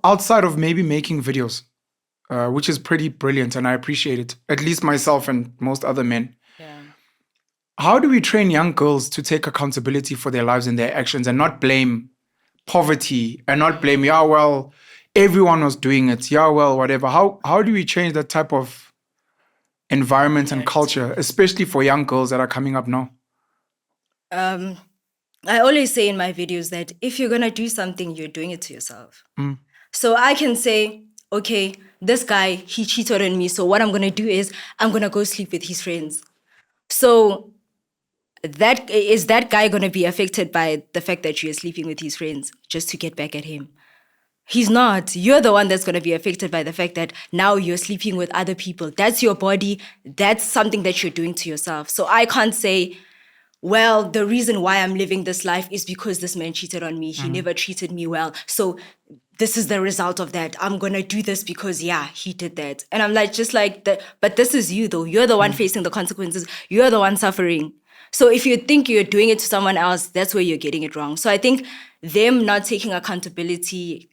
outside of maybe making videos, which is pretty brilliant and I appreciate it, at least myself and most other men. Yeah. How do we train young girls to take accountability for their lives and their actions and not blame poverty and not blame, yeah, well, everyone was doing it, yeah, well, whatever. How do we change that type of environment and culture, especially for young girls that are coming up now? I always say in my videos that if you're going to do something, you're doing it to yourself. Mm. So I can say, okay, this guy, he cheated on me. So what I'm going to do is I'm going to go sleep with his friends. So that guy going to be affected by the fact that you're sleeping with his friends just to get back at him? He's not. You're the one that's going to be affected by the fact that now you're sleeping with other people. That's your body. That's something that you're doing to yourself. So I can't say, well, the reason why I'm living this life is because this man cheated on me. He never treated me well. So this is the result of that. I'm going to do this because, yeah, he did that. And I'm like, just like that. But this is you, though. You're the one facing the consequences. You're the one suffering. So if you think you're doing it to someone else, that's where you're getting it wrong. So I think them not taking accountability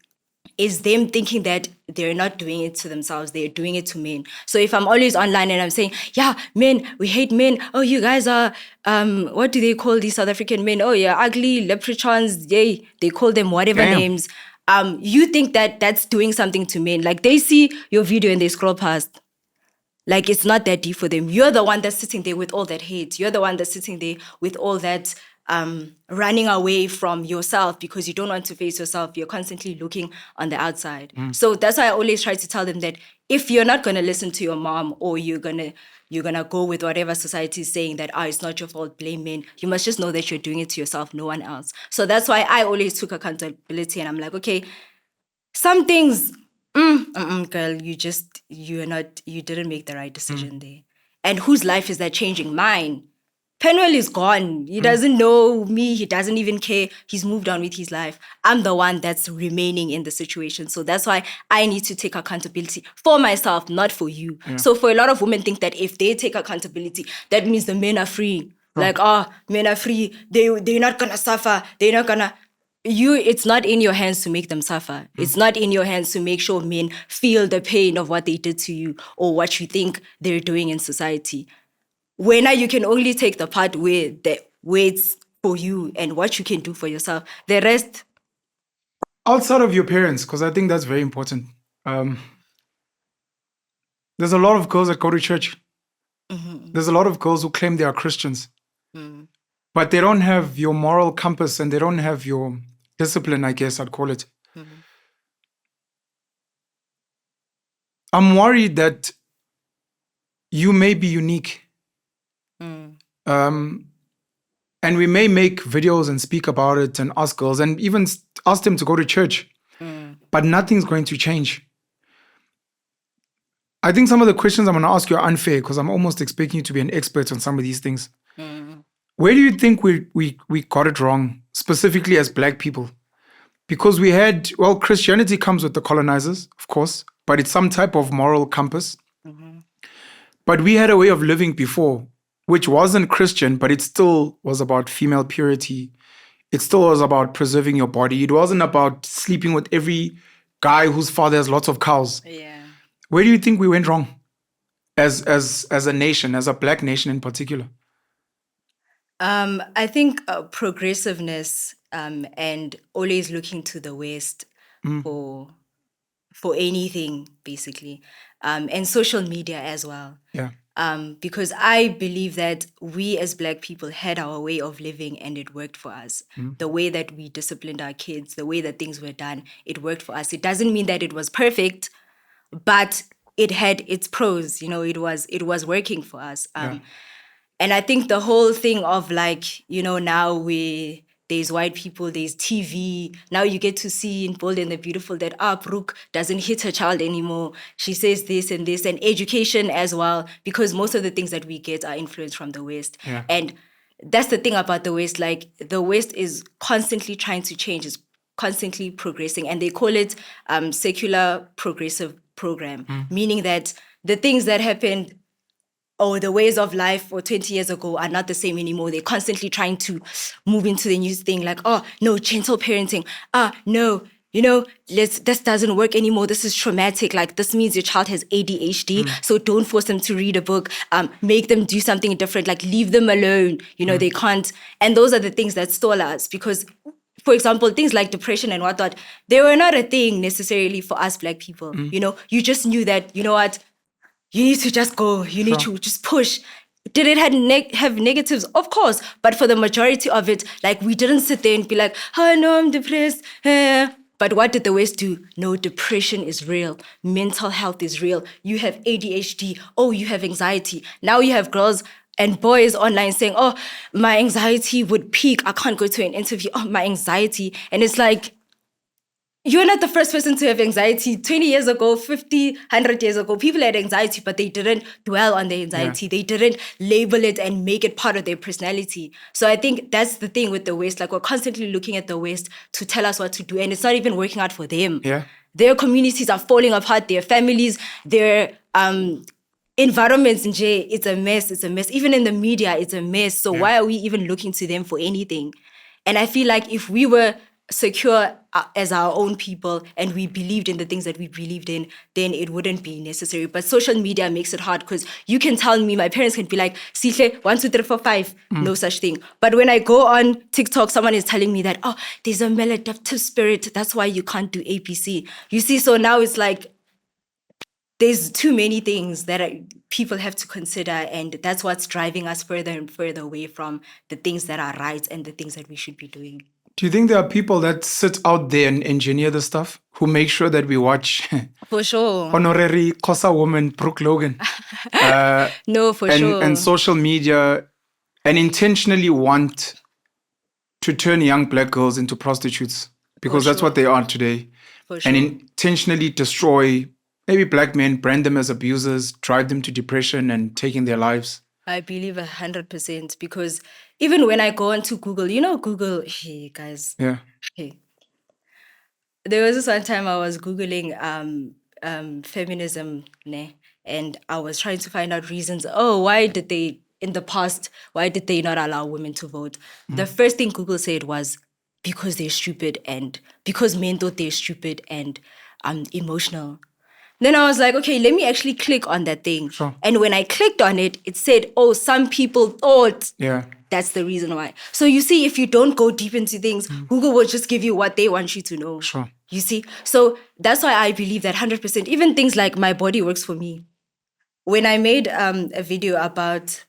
is them thinking that they're not doing it to themselves, they're doing it to men. So if I'm always online and I'm saying, yeah, men, we hate men. Oh, you guys are, what do they call these South African men? Oh, yeah, ugly, leprechauns, yay. They call them whatever names. You think that that's doing something to men. Like they see your video and they scroll past. Like it's not that deep for them. You're the one that's sitting there with all that hate. You're the one that's sitting there with all that running away from yourself because you don't want to face yourself. You're constantly looking on the outside. So that's why I always try to tell them that if you're not going to listen to your mom or you're gonna go with whatever society is saying that it's not your fault, blame men, you must just know that you're doing it to yourself, no one else. So that's why I always took accountability and I'm like, okay, some things, girl, you didn't make the right decision there. And whose life is that changing? Mine. Penuel is gone. He doesn't know me. He doesn't even care. He's moved on with his life. I'm the one that's remaining in the situation. So that's why I need to take accountability for myself, not for you. Yeah. So for a lot of women think that if they take accountability, that means the men are free. Like, men are free. They're not going to suffer. They're not going to... It's not in your hands to make them suffer. It's not in your hands to make sure men feel the pain of what they did to you or what you think they're doing in society. When you can only take the part where it's for you and what you can do for yourself. The rest... Outside of your parents, because I think that's very important. There's a lot of girls that go to church. There's a lot of girls who claim they are Christians. But they don't have your moral compass and they don't have your discipline, I guess I'd call it. I'm worried that you may be unique. And we may make videos and speak about it and ask girls and even ask them to go to church. But nothing's going to change. I think some of the questions I'm going to ask you are unfair because I'm almost expecting you to be an expert on some of these things. Where do you think we got it wrong, specifically as Black people? Because we had, well, Christianity comes with the colonizers, of course, but it's some type of moral compass. But we had a way of living before, which wasn't Christian, but it still was about female purity. It still was about preserving your body. It wasn't about sleeping with every guy whose father has lots of cows. Yeah. Where do you think we went wrong as a nation, as a Black nation in particular? I think progressiveness and always looking to the West for anything, basically, and social media as well. Yeah. Because I believe that we as Black people had our way of living and it worked for us. The way that we disciplined our kids, the way that things were done, it worked for us. It doesn't mean that it was perfect, but it had its pros. It was working for us. And I think the whole thing of like, now there's white people, there's TV. Now you get to see in Bold and the Beautiful that Brooke doesn't hit her child anymore. She says this and this, and education as well, because most of the things that we get are influenced from the West. Yeah. And that's the thing about the West. Like the West is constantly trying to change, is constantly progressing, and they call it secular progressive program, meaning that the things that happened or the ways of life for 20 years ago are not the same anymore. They're constantly trying to move into the new thing like, no, gentle parenting. No, this doesn't work anymore. This is traumatic. Like, this means your child has ADHD. So don't force them to read a book. Make them do something different. Like, leave them alone. They can't. And those are the things that stall us because, for example, things like depression and whatnot, they were not a thing necessarily for us Black people. You just knew that, what, you need to just go. You need to just push. Did it have negatives? Of course. But for the majority of it, like, we didn't sit there and be like, oh, no, I'm depressed. But what did the West do? No, depression is real. Mental health is real. You have ADHD. Oh, you have anxiety. Now you have girls and boys online saying, oh, my anxiety would peak. I can't go to an interview. Oh, my anxiety. And it's like, you're not the first person to have anxiety. 20 years ago, 50, 100 years ago, people had anxiety, but they didn't dwell on their anxiety. They didn't label it and make it part of their personality. So I think that's the thing with the West. Like, we're constantly looking at the West to tell us what to do, and it's not even working out for them. Yeah. Their communities are falling apart. Their families, their environments in jail, it's a mess. It's a mess. Even in the media, it's a mess. So why are we even looking to them for anything? And I feel like if we were secure as our own people and we believed in the things that we believed in, then it wouldn't be necessary. But social media makes it hard because you can tell me, my parents can be like, Sihle, 1, 2, 3, 4, 5, no such thing. But when I go on TikTok, someone is telling me that, oh, there's a maladaptive spirit. That's why you can't do APC. You see, so now it's like, there's too many things that people have to consider, and that's what's driving us further and further away from the things that are right and the things that we should be doing. Do you think there are people that sit out there and engineer the stuff who make sure that we watch For sure. honorary Xhosa woman Brooke Logan? No, for sure. And social media, and intentionally want to turn young Black girls into prostitutes because that's what they are today. For sure. And intentionally destroy maybe Black men, brand them as abusers, drive them to depression and taking their lives. I believe 100% because even when I go onto Google, Google, hey guys. Yeah. Hey. There was this one time I was Googling feminism, and I was trying to find out reasons. Oh, why did they not allow women to vote? The first thing Google said was because they're stupid and because men thought they're stupid and emotional. Then I was like, okay, let me actually click on that thing. Sure. And when I clicked on it, it said, oh, some people thought. Yeah. That's the reason why. So you see, if you don't go deep into things, Google will just give you what they want you to know. Sure. You see? So that's why I believe that 100%. Even things like my body works for me. When I made a video about,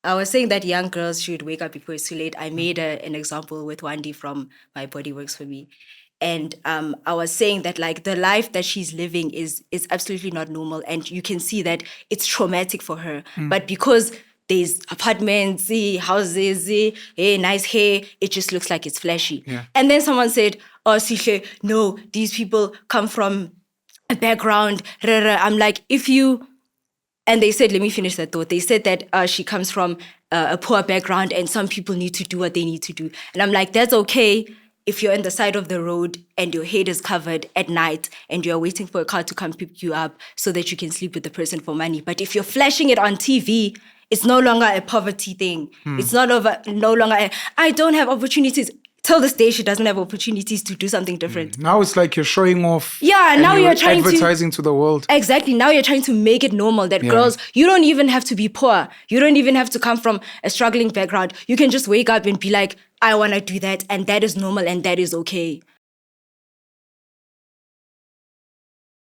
I was saying that young girls should wake up before it's too late. I made an example with Wandi from My Body Works For Me. And I was saying that, like, the life that she's living is absolutely not normal. And you can see that it's traumatic for her. But because there's apartments, houses, nice hair, it just looks like it's flashy. Yeah. And then someone said, oh, Sihle, no, these people come from a background. I'm like, and they said, let me finish that thought. They said that she comes from a poor background and some people need to do what they need to do. And I'm like, that's okay if you're on the side of the road and your head is covered at night and you're waiting for a car to come pick you up so that you can sleep with the person for money. But if you're flashing it on TV, it's no longer a poverty thing. It's no longer, I don't have opportunities. Till this day, she doesn't have opportunities to do something different. Now it's like you're showing off. Yeah, now you're trying advertising to the world. Exactly. Now you're trying to make it normal that girls, you don't even have to be poor. You don't even have to come from a struggling background. You can just wake up and be like, I want to do that. And that is normal and that is okay.